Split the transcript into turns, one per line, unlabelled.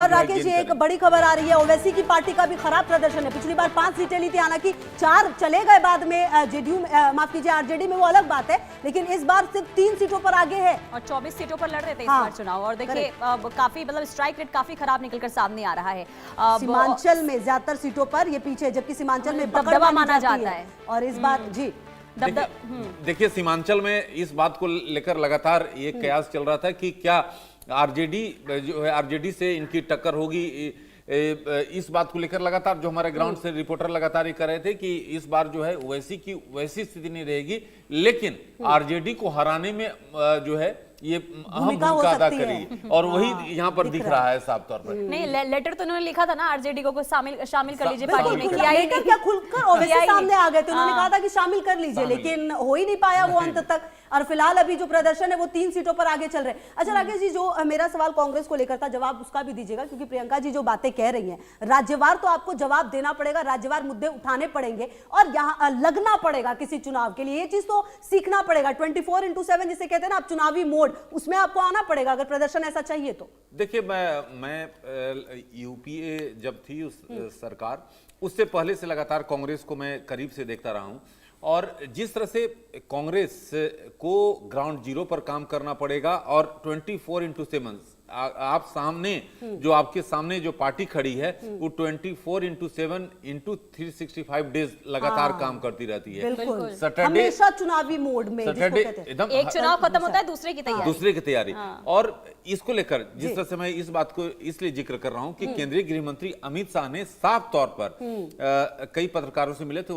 और राकेश जी एक बड़ी खबर आ रही है, ओवैसी की पार्टी का भी खराब प्रदर्शन है। पिछली बार 5 सीटें ली थी, हालांकि 4 चले गए बाद में जेडीयू, माफ कीजिए आरजेडी में, वो अलग बात है, लेकिन इस बार सिर्फ 3 सीटों पर आगे है
और 24 सीटों पर लड़ रहे थे इस बार चुनाव। और देखिए काफी मतलब स्ट्राइक रेट काफी खराब निकलकर सामने आ रहा है।
सीमांचल में ज्यादातर सीटों पर ये पीछे, जबकि सीमांचल में
दबदबा माना जाता है।
और इस बार जी
देखिए सीमांचल में इस बात को लेकर लगातार ये कयास चल रहा था कि क्या आरजेडी जो है, आरजेडी से इनकी टक्कर होगी। इस बात को लेकर लगातार जो हमारे ग्राउंड से रिपोर्टर लगातार ये कर रहे थे कि इस बार जो है वैसी स्थिति नहीं रहेगी, लेकिन आरजेडी को हराने में जो है ये अहम भूमिका अदा करेगी और वही यहाँ पर दिख रहा है साफ तौर पर।
नहीं, लेटर तो उन्होंने लिखा था ना आरजेडी को शामिल कर लीजिए पार्टी में।
लेटर क्या खुलकर ओवैसी सामने आ गए थे, उन्होंने कहा था कि शामिल कर लीजिए, लेकिन हो ही नहीं पाया वो अंत तक। और फिलहाल अभी जो प्रदर्शन है वो 3 सीटों पर आगे चल रहे हैं। अच्छा राकेश जी, जो मेरा सवाल कांग्रेस को लेकर था, जवाब उसका भी दीजिएगा, क्योंकि प्रियंका जी जो बातें कह रही हैं, राज्यवार तो आपको जवाब देना पड़ेगा, राज्यवार मुद्दे उठाने पड़ेंगे और यहाँ लगना पड़ेगा किसी चुनाव के लिए। ये चीज तो सीखना पड़ेगा। 24x7 जिसे कहते हैं ना आप, चुनावी मोड, उसमें आपको आना पड़ेगा अगर प्रदर्शन ऐसा चाहिए तो।
देखिए मैं यूपीए जब थी उस सरकार, उससे पहले से लगातार कांग्रेस को मैं करीब से देखता रहा हूं और जिस तरह से कांग्रेस को ग्राउंड जीरो पर काम करना पड़ेगा और 24x7 आप सामने जो आपके सामने जो पार्टी खड़ी है वो 24x7 365 डेज लगातार काम करती रहती है।
सैटरडे हमेशा चुनावी मोड में,
सैटरडे एकदम
एक चुनाव खत्म होता है दूसरे की तैयारी
और इसको लेकर जिस तरह से मैं इस बात को इसलिए जिक्र कर रहा हूं कि केंद्रीय गृह मंत्री अमित शाह ने साफ तौर पर कई पत्रकारों से मिले थे।